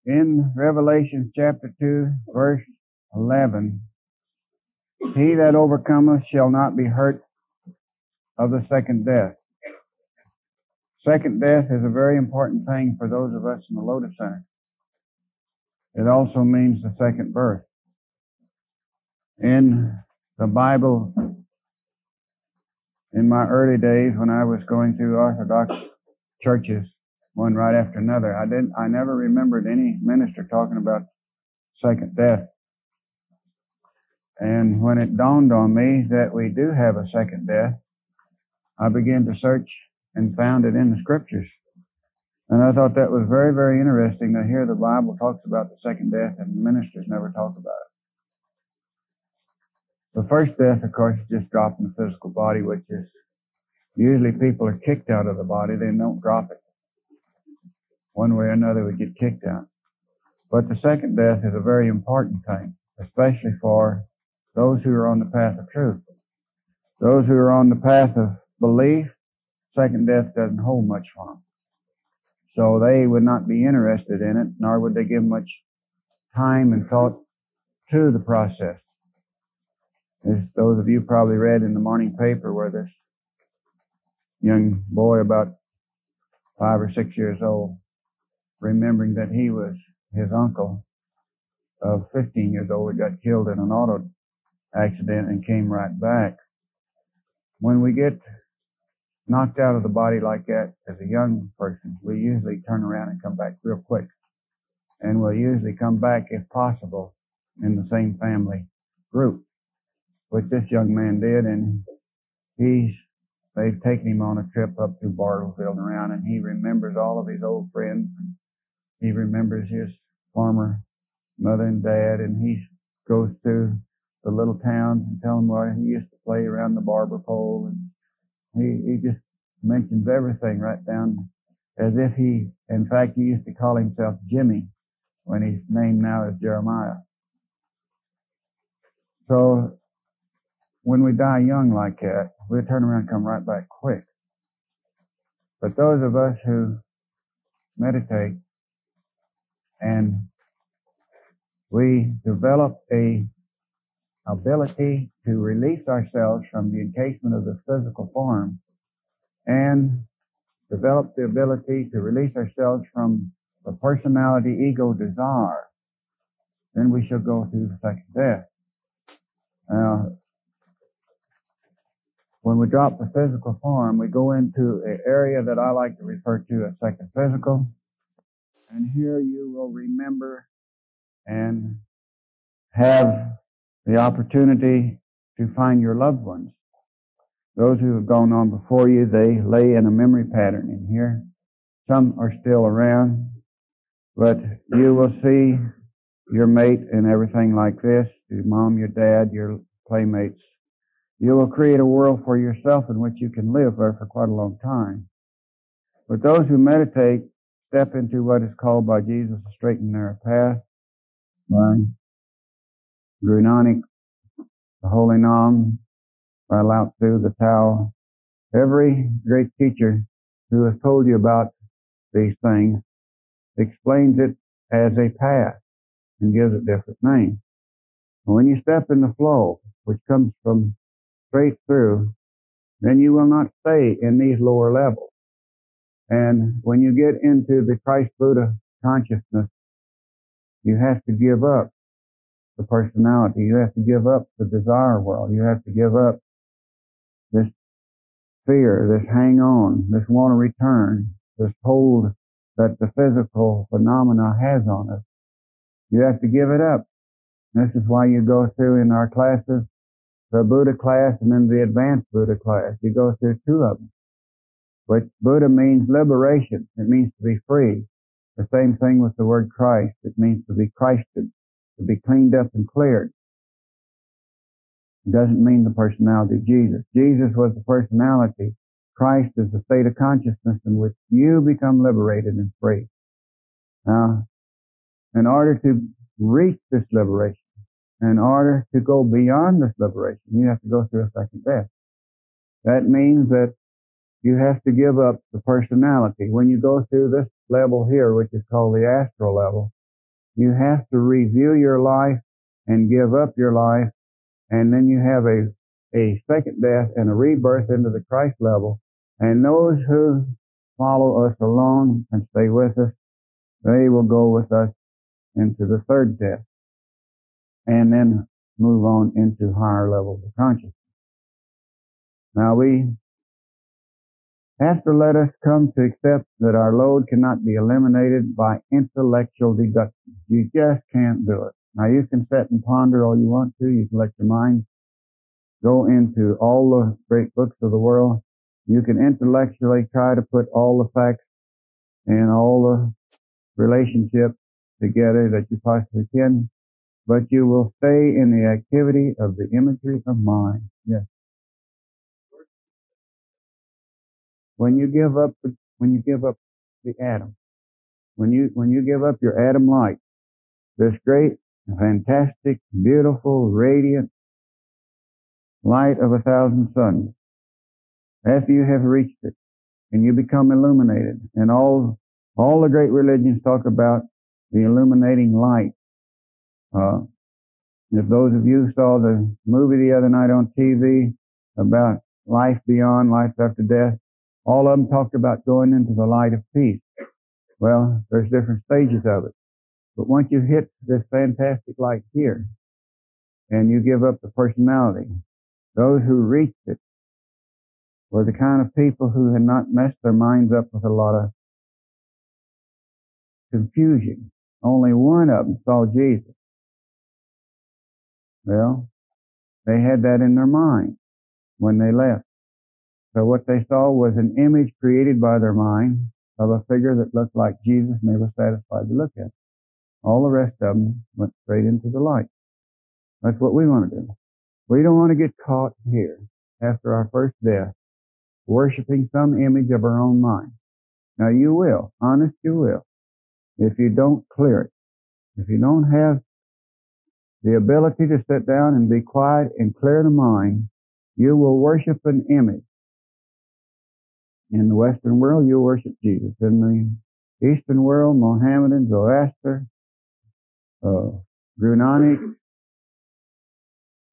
In Revelation chapter 2, verse 11, he that overcometh shall not be hurt of the second death. Second death is a very important thing for those of us in the Lotus Center. It also means the second birth. In the Bible, in my early days when I was going through Orthodox churches, one right after another, I never remembered any minister talking about second death. And when it dawned on me that we do have a second death, I began to search and found it in the Scriptures. And I thought that was very, very interesting to hear the Bible talks about the second death and the ministers never talk about it. The first death, of course, is just dropping the physical body, which is usually people are kicked out of the body. They don't drop it. One way or another, we get kicked out. But the second death is a very important thing, especially for those who are on the path of truth. Those who are on the path of belief, second death doesn't hold much for them. So they would not be interested in it, nor would they give much time and thought to the process. As those of you probably read in the morning paper where this young boy about 5 or 6 years old, remembering that he was his uncle of 15 years old who got killed in an auto accident and came right back. When we get knocked out of the body like that as a young person, we usually turn around and come back real quick. And we'll usually come back, if possible, in the same family group, which this young man did. And they've taken him on a trip up through Bartlesville and around, and he remembers all of his old friends. He remembers his former mother and dad, and he goes to the little towns and tells them where he used to play around the barber pole, and he just mentions everything right down as if in fact, he used to call himself Jimmy when his name now is Jeremiah. So when we die young like that, we turn around and come right back quick. But those of us who meditate and we develop a ability to release ourselves from the encasement of the physical form and develop the ability to release ourselves from the personality, ego, desire, then we shall go through the second death. Now, when we drop the physical form, we go into an area that I like to refer to as second physical. And here you will remember and have the opportunity to find your loved ones. Those who have gone on before you, they lay in a memory pattern in here. Some are still around, but you will see your mate and everything like this, your mom, your dad, your playmates. You will create a world for yourself in which you can live there for quite a long time. But those who meditate step into what is called by Jesus a straight and narrow path, by Guru Nanak, the Holy Nam, by Lao Tzu, the Tao. Every great teacher who has told you about these things explains it as a path and gives it different names. And when you step in the flow, which comes from straight through, then you will not stay in these lower levels. And when you get into the Christ Buddha consciousness, you have to give up the personality. You have to give up the desire world. You have to give up this fear, this hang on, this want to return, this hold that the physical phenomena has on us. You have to give it up. This is why you go through in our classes, the Buddha class and then the advanced Buddha class. You go through two of them. But Buddha means liberation. It means to be free. The same thing with the word Christ. It means to be Christed, to be cleaned up and cleared. It doesn't mean the personality of Jesus. Jesus was the personality. Christ is the state of consciousness in which you become liberated and free. Now, in order to reach this liberation, in order to go beyond this liberation, you have to go through a second death. That means that you have to give up the personality. When you go through this level here, which is called the astral level, You have to review your life and give up your life, and then you have a second death and a rebirth into the Christ level. And those who follow us along and stay with us, they will go with us into the third death and then move on into higher levels of consciousness. Now we have to let us come to accept that our load cannot be eliminated by intellectual deduction. You just can't do it. Now you can sit and ponder all you want to. You can let your mind go into all the great books of the world. You can intellectually try to put all the facts and all the relationships together that you possibly can, but you will stay in the activity of the imagery of mind. Yes. When you give up the atom, when you give up your atom light, this great, fantastic, beautiful, radiant light of 1,000 suns, after you have reached it and you become illuminated, and all the great religions talk about the illuminating light. If those of you saw the movie the other night on TV about life beyond, life after death, all of them talked about going into the light of peace. Well, there's different stages of it. But once you hit this fantastic light here, and you give up the personality, those who reached it were the kind of people who had not messed their minds up with a lot of confusion. Only one of them saw Jesus. Well, they had that in their mind when they left. So what they saw was an image created by their mind of a figure that looked like Jesus, and they were satisfied to look at it. All the rest of them went straight into the light. That's what we want to do. We don't want to get caught here after our first death, worshiping some image of our own mind. Now you will, honest you will, if you don't clear it. If you don't have the ability to sit down and be quiet and clear the mind, you will worship an image. In the Western world, you'll worship Jesus. In the Eastern world, Mohammedan, Zoroaster, Brunani,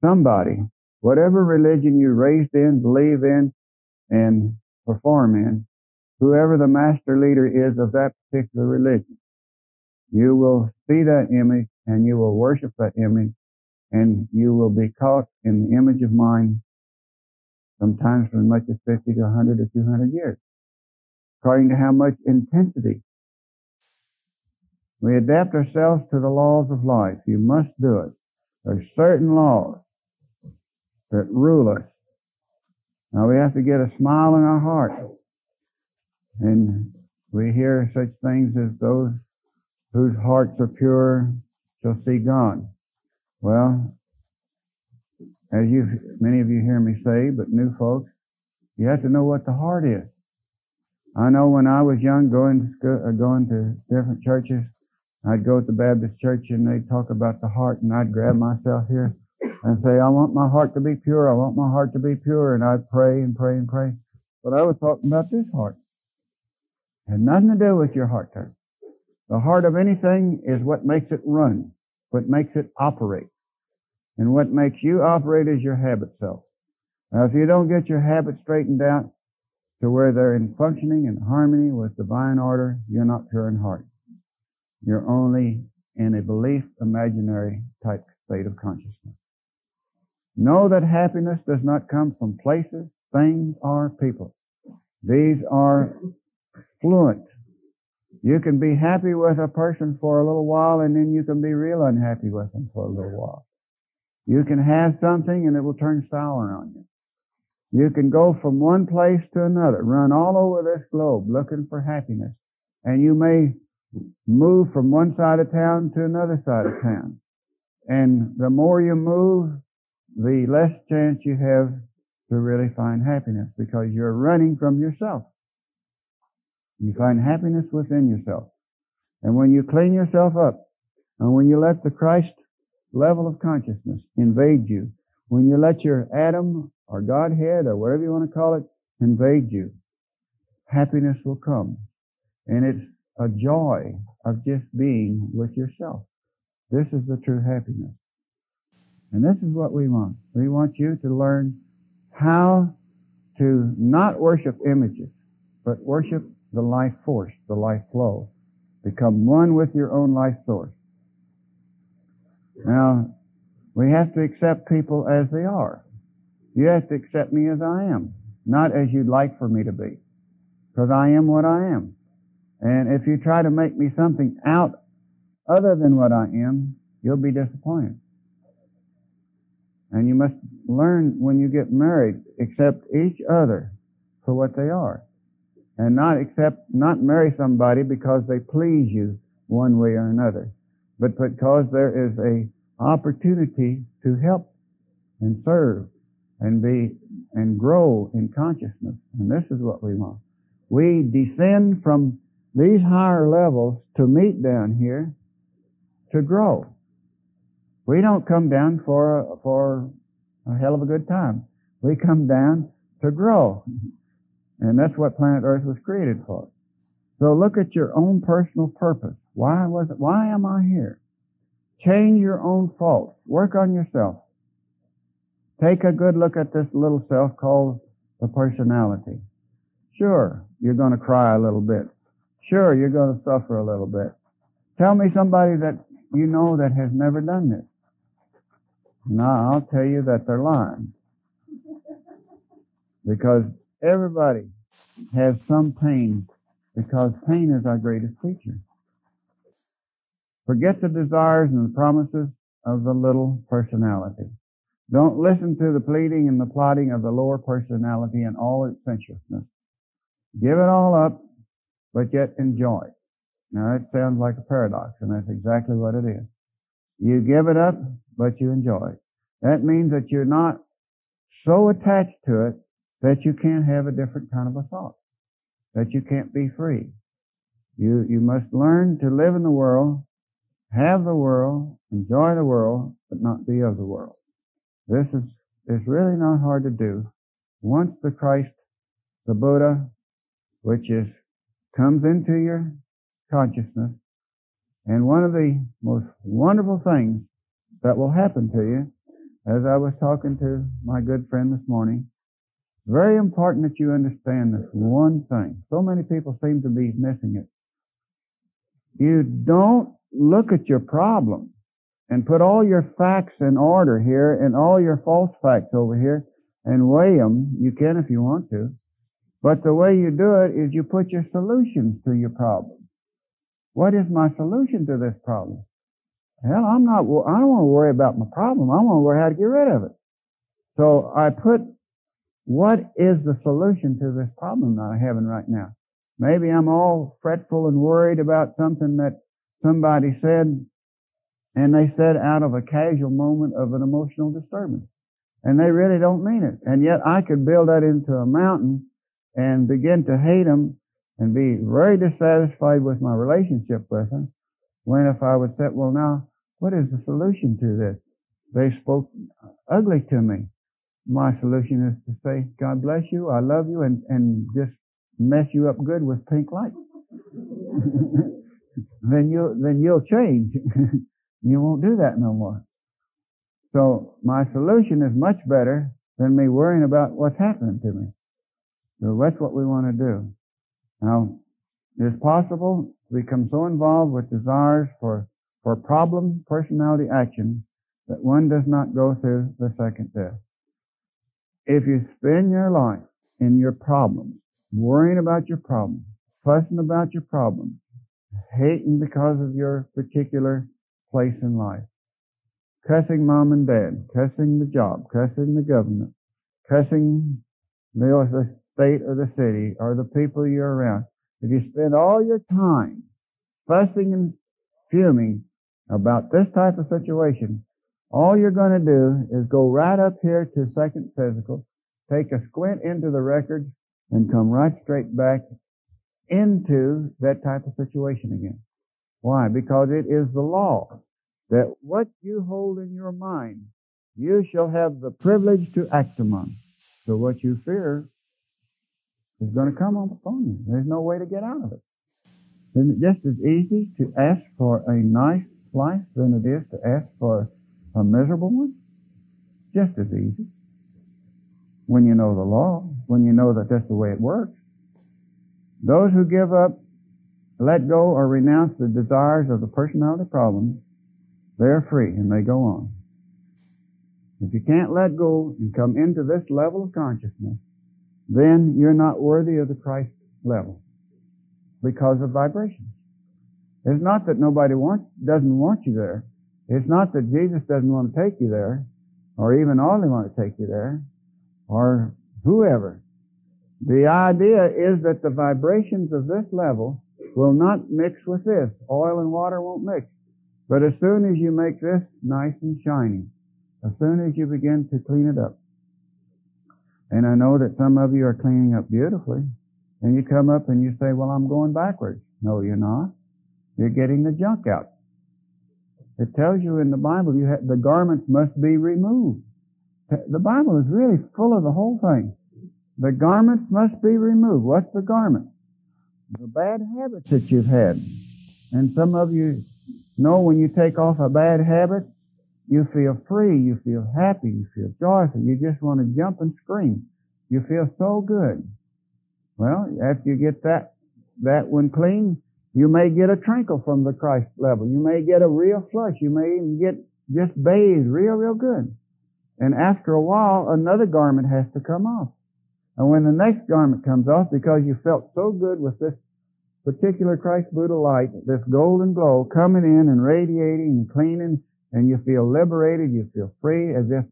somebody, whatever religion you're raised in, believe in, and perform in, whoever the master leader is of that particular religion, you will see that image and you will worship that image, and you will be caught in the image of mind sometimes for as much as 50 to 100 or 200 years, according to how much intensity. We adapt ourselves to the laws of life. You must do it. There's certain laws that rule us. Now we have to get a smile in our heart. And we hear such things as those whose hearts are pure shall see God. Well, as many of you hear me say, but new folks, you have to know what the heart is. I know when I was young, going to different churches, I'd go to the Baptist church and they'd talk about the heart, and I'd grab myself here and say, I want my heart to be pure. I want my heart to be pure. And I'd pray and pray and pray. But I was talking about this heart. It had nothing to do with your heart turn. The heart of anything is what makes it run, what makes it operate. And what makes you operate is your habit self. Now, if you don't get your habits straightened out to where they're in functioning and harmony with divine order, you're not pure in heart. You're only in a belief, imaginary type state of consciousness. Know that happiness does not come from places, things, or people. These are fluent. You can be happy with a person for a little while, and then you can be real unhappy with them for a little while. You can have something and it will turn sour on you. You can go from one place to another, run all over this globe looking for happiness. And you may move from one side of town to another side of town. And the more you move, the less chance you have to really find happiness, because you're running from yourself. You find happiness within yourself. And when you clean yourself up, and when you let the Christ level of consciousness invade you, when you let your atom or godhead or whatever you want to call it invade you, happiness will come. And it's a joy of just being with yourself. This is the true happiness. And this is what we want. We want you to learn how to not worship images, but worship the life force, the life flow. Become one with your own life source. Now, we have to accept people as they are. You have to accept me as I am, not as you'd like for me to be, because I am what I am. And if you try to make me something out other than what I am, you'll be disappointed. And you must learn when you get married, accept each other for what they are. And not marry somebody because they please you one way or another, but because there is a opportunity to help and serve and grow in consciousness. And this is what we want. We descend from these higher levels to meet down here to grow. We don't come down for a hell of a good time. We come down to grow. And that's what planet Earth was created for. So look at your own personal purpose. Why am I here? Change your own faults. Work on yourself. Take a good look at this little self called the personality. Sure, you're going to cry a little bit. Sure, you're going to suffer a little bit. Tell me somebody that you know that has never done this. Now, I'll tell you that they're lying. Because everybody has some pain, because pain is our greatest teacher. Forget the desires and the promises of the little personality. Don't listen to the pleading and the plotting of the lower personality and all its sensuousness. Give it all up, but yet enjoy it. Now, it sounds like a paradox, and that's exactly what it is. You give it up, but you enjoy it. That means that you're not so attached to it that you can't have a different kind of a thought, that you can't be free. You must learn to live in the world, have the world, enjoy the world, but not be of the world. This is really not hard to do. Once the Christ, the Buddha, which comes into your consciousness, and one of the most wonderful things that will happen to you, as I was talking to my good friend this morning, very important that you understand this one thing. So many people seem to be missing it. You don't look at your problem and put all your facts in order here and all your false facts over here and weigh them. You can if you want to. But the way you do it is you put your solutions to your problem. What is my solution to this problem? Hell, I don't want to worry about my problem. I want to worry how to get rid of it. So I put, what is the solution to this problem that I'm having right now? Maybe I'm all fretful and worried about something that somebody said, and they said out of a casual moment of an emotional disturbance. And they really don't mean it. And yet I could build that into a mountain and begin to hate them and be very dissatisfied with my relationship with them, when if I would say, well, now, what is the solution to this? They spoke ugly to me. My solution is to say, God bless you, I love you, and just mess you up good with pink light. Then you'll change. You won't do that no more. So my solution is much better than me worrying about what's happening to me. So that's what we want to do. Now, it's possible to become so involved with desires for problem, personality, action, that one does not go through the second death. If you spend your life in your problems, worrying about your problems, fussing about your problems, hating because of your particular place in life, cussing mom and dad, cussing the job, cussing the government, cussing the state or the city or the people you're around, if you spend all your time fussing and fuming about this type of situation, all you're going to do is go right up here to second physical, take a squint into the record, and come right straight back into that type of situation again. Why? Because it is the law that what you hold in your mind, you shall have the privilege to act upon. So what you fear is going to come upon you. There's no way to get out of it. Isn't it just as easy to ask for a nice life than it is to ask for a miserable one? Just as easy. When you know the law, when you know that that's the way it works. Those who give up, let go, or renounce the desires of the personality problems, they're free and they go on. If you can't let go and come into this level of consciousness, then you're not worthy of the Christ level because of vibrations. It's not that nobody doesn't want you there. It's not that Jesus doesn't want to take you there, or even Audle want to take you there, or whoever. The idea is that the vibrations of this level will not mix with this. Oil and water won't mix. But as soon as you make this nice and shiny, as soon as you begin to clean it up, and I know that some of you are cleaning up beautifully, and you come up and you say, well, I'm going backwards. No, you're not. You're getting the junk out. It tells you in the Bible the garments must be removed. The Bible is really full of the whole thing. The garments must be removed. What's the garment? The bad habits that you've had. And some of you know when you take off a bad habit, you feel free, you feel happy, you feel joyful, you just want to jump and scream. You feel so good. Well, after you get that one clean, you may get a trinkle from the Christ level. You may get a real flush. You may even get just bathed real good. And after a while, another garment has to come off. And when the next garment comes off, because you felt so good with this particular Christ Buddha light, this golden glow coming in and radiating and cleaning, and you feel liberated, you feel free, as if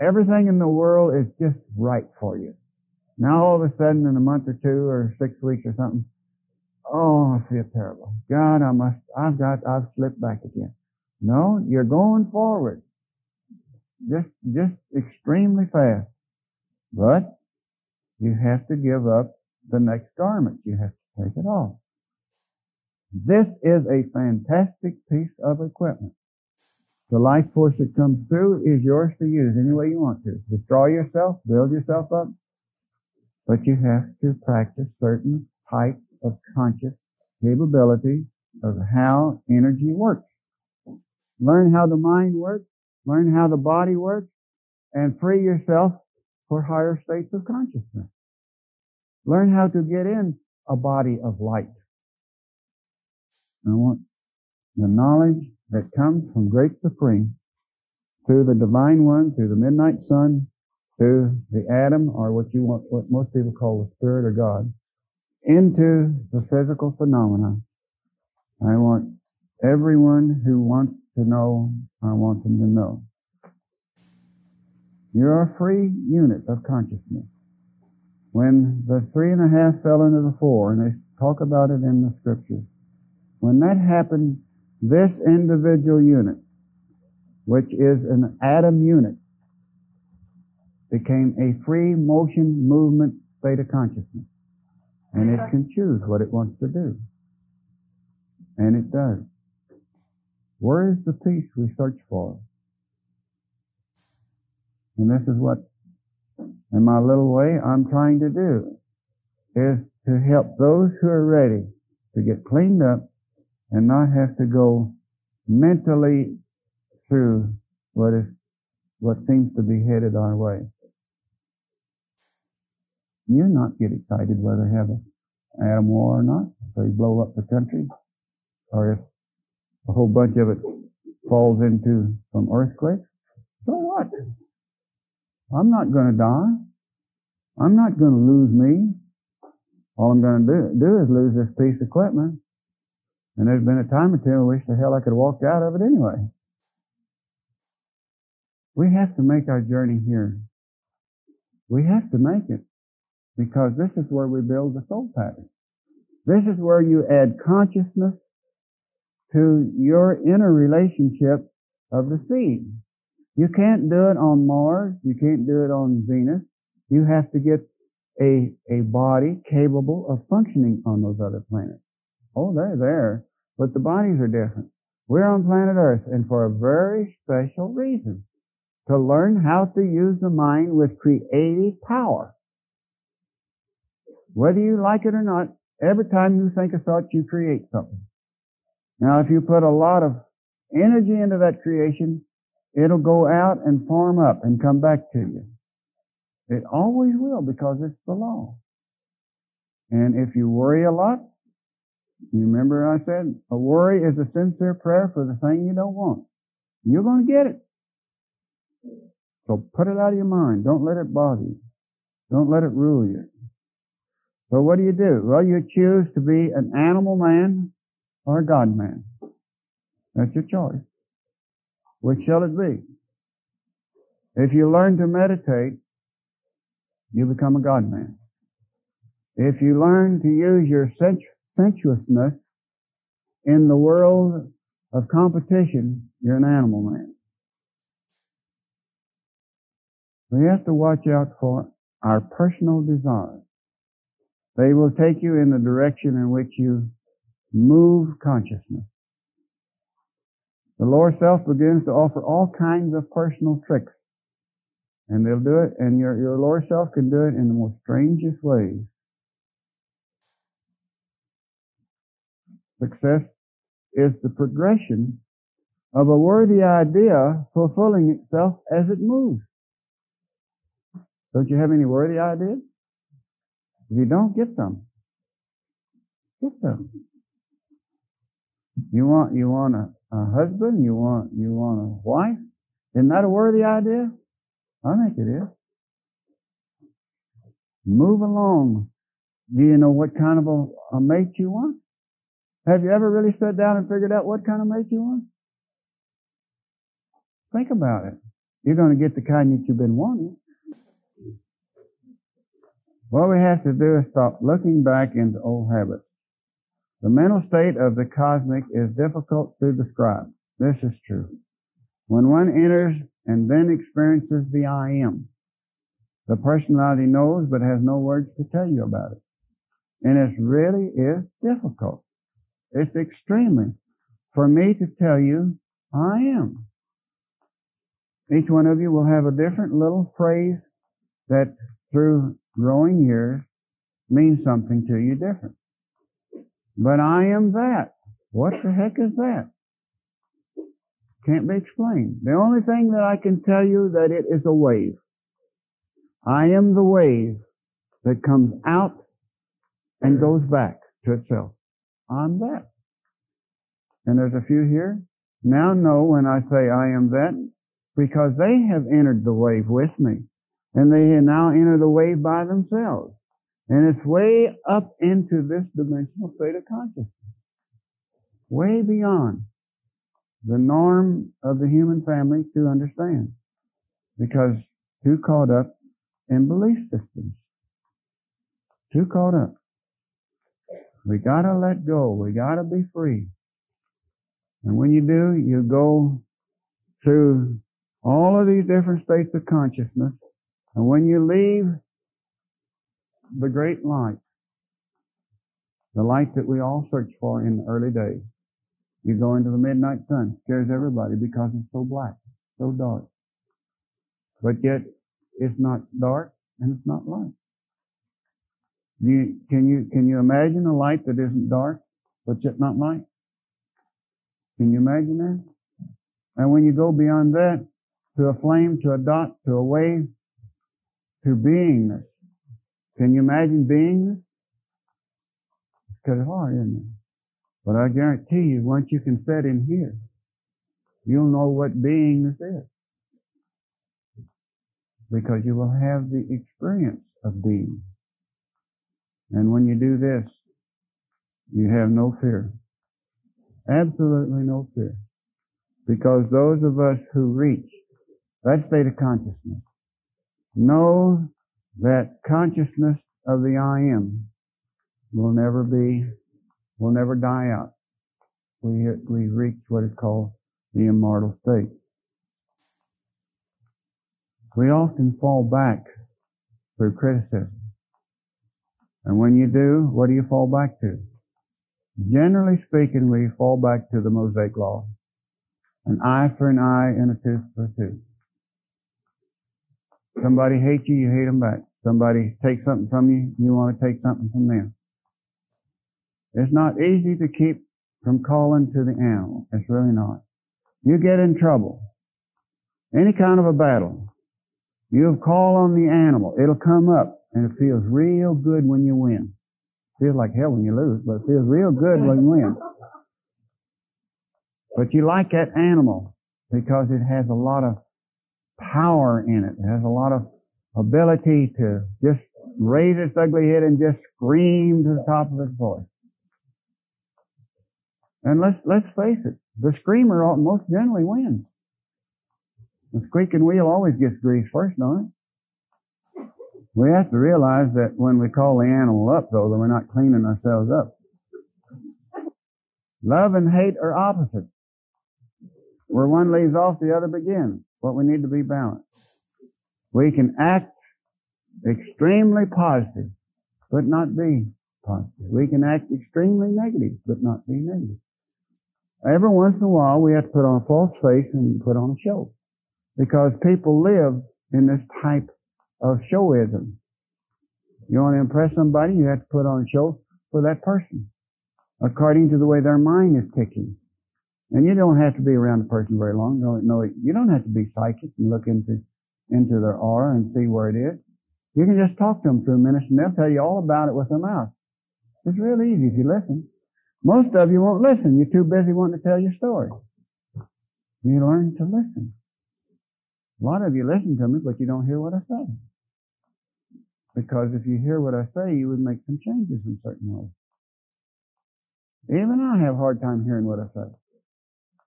everything in the world is just right for you. Now all of a sudden in a month or 2 or 6 weeks or something, oh, I feel terrible. God, I've slipped back again. No, you're going forward. Just extremely fast. But you have to give up the next garment. You have to take it off. This is a fantastic piece of equipment. The life force that comes through is yours to use any way you want to. Destroy yourself, build yourself up. But you have to practice certain types of conscious capability of how energy works. Learn how the mind works, learn how the body works, and free yourself for higher states of consciousness. Learn how to get in a body of light. I want the knowledge that comes from Great Supreme through the Divine One, through the Midnight Sun, through the atom, or what most people call the Spirit or God, into the physical phenomena. I want everyone who wants to know, I want them to know. You're a free unit of consciousness. When the 3.5 fell into the 4, and they talk about it in the scriptures, when that happened, this individual unit, which is an atom unit, became a free motion movement state of consciousness. And it can choose what it wants to do. And it does. Where is the peace we search for? And this is what, in my little way, I'm trying to do, is to help those who are ready to get cleaned up and not have to go mentally through what seems to be headed our way. You not get excited whether they have an atom war or not, if they blow up the country, or if a whole bunch of it falls into some earthquake. So what? I'm not going to die. I'm not going to lose me. All I'm going to do is lose this piece of equipment. And there's been a time or two I wish the hell I could have walked out of it anyway. We have to make our journey here. We have to make it. Because this is where we build the soul pattern. This is where you add consciousness to your inner relationship of the seed. You can't do it on Mars. You can't do it on Venus. You have to get a body capable of functioning on those other planets. Oh, they're there, but the bodies are different. We're on planet Earth, and for a very special reason. To learn how to use the mind with creative power. Whether you like it or not, every time you think a thought, you create something. Now, if you put a lot of energy into that creation, it'll go out and form up and come back to you. It always will, because it's the law. And if you worry a lot, you remember I said, a worry is a sincere prayer for the thing you don't want. You're going to get it. So put it out of your mind. Don't let it bother you. Don't let it rule you. So what do? Well, you choose to be an animal man or a God man. That's your choice. Which shall it be? If you learn to meditate, you become a God man. If you learn to use your sensuousness in the world of competition, you're an animal man. We have to watch out for our personal desires. They will take you in the direction in which you move consciousness. The lower self begins to offer all kinds of personal tricks. And they'll do it, and your lower self can do it in the most strangest ways. Success is the progression of a worthy idea fulfilling itself as it moves. Don't you have any worthy ideas? If you don't, get some. Get some. You want a husband? You want a wife? Isn't that a worthy idea? I think it is. Move along. Do you know what kind of a mate you want? Have you ever really sat down and figured out what kind of mate you want? Think about it. You're going to get the kind that you've been wanting. What we have to do is stop looking back into old habits. The mental state of the cosmic is difficult to describe. This is true. When one enters and then experiences the I am, the personality knows but has no words to tell you about it. And it really is difficult. It's extremely for me to tell you, I am. Each one of you will have a different little phrase that through growing years means something to you different. But I am that. What the heck is that? Can't be explained. The only thing that I can tell you that it is a wave. I am the wave that comes out and goes back to itself. I'm that. And there's a few here now know when I say I am that, because they have entered the wave with me. And they now enter the wave by themselves. And it's way up into this dimensional state of consciousness. Way beyond the norm of the human family to understand. Because too caught up in belief systems. Too caught up. We gotta let go. We gotta be free. And when you do, you go through all of these different states of consciousness. And when you leave the great light, the light that we all search for in the early days, you go into the midnight sun. It scares everybody because it's so black, so dark. But yet, it's not dark and it's not light. Can you imagine a light that isn't dark, but yet not light? Can you imagine that? And when you go beyond that, to a flame, to a dot, to a wave, to beingness. Can you imagine beingness? It's kind of hard, isn't it? But I guarantee you, once you can set in here, you'll know what beingness is. Because you will have the experience of being. And when you do this, you have no fear. Absolutely no fear. Because those of us who reach that state of consciousness know that consciousness of the I am will never die out. We reach what is called the immortal state. We often fall back through criticism. And when you do, what do you fall back to? Generally speaking, we fall back to the Mosaic law. An eye for an eye and a tooth for a tooth. Somebody hates you, you hate them back. Somebody takes something from you, you want to take something from them. It's not easy to keep from calling to the animal. It's really not. You get in trouble. Any kind of a battle. You call on the animal. It'll come up, and it feels real good when you win. Feels like hell when you lose, but it feels real good when you win. But you like that animal because it has a lot of power in it. It has a lot of ability to just raise its ugly head and just scream to the top of its voice. And let's face it, the screamer most generally wins. The squeaking wheel always gets greased first, don't it? We have to realize that when we call the animal up, though, that we're not cleaning ourselves up. Love and hate are opposites. Where one leaves off, the other begins. But we need to be balanced. We can act extremely positive, but not be positive. We can act extremely negative, but not be negative. Every once in a while, we have to put on a false face and put on a show. Because people live in this type of showism. You want to impress somebody, you have to put on a show for that person, according to the way their mind is ticking. And you don't have to be around the person very long. You don't have to be psychic and look into their aura and see where it is. You can just talk to them for a minute and they'll tell you all about it with their mouth. It's real easy if you listen. Most of you won't listen. You're too busy wanting to tell your story. You learn to listen. A lot of you listen to me, but you don't hear what I say. Because if you hear what I say, you would make some changes in certain ways. Even I have a hard time hearing what I say.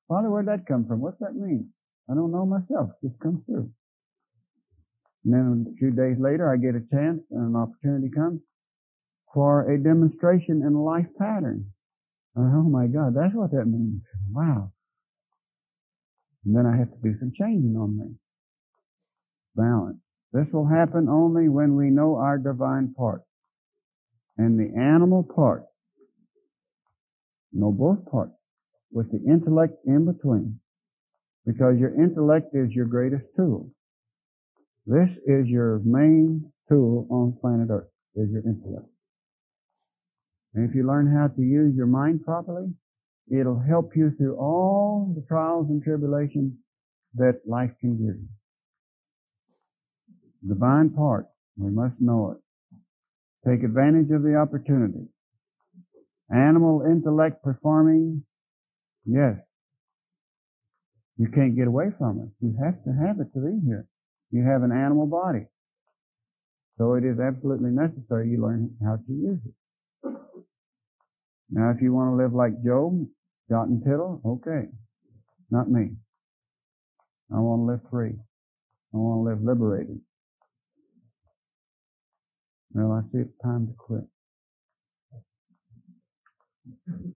Father, where'd that come from? What's that mean? I don't know myself. It just comes through. And then a few days later, I get a chance and an opportunity comes for a demonstration in a life pattern. And, oh my God, that's what that means. Wow. And then I have to do some changing on me. Balance. This will happen only when we know our divine part. And the animal part. Know both parts. With the intellect in between. Because your intellect is your greatest tool. This is your main tool on planet Earth, is your intellect. And if you learn how to use your mind properly, it'll help you through all the trials and tribulations that life can give you. Divine part, we must know it. Take advantage of the opportunity. Animal intellect performing, yes. You can't get away from it. You have to have it to be here. You have an animal body. So it is absolutely necessary you learn how to use it. Now if you want to live like Job, jot and tittle, okay. Not me. I want to live free. I want to live liberated. Well, I see it's time to quit.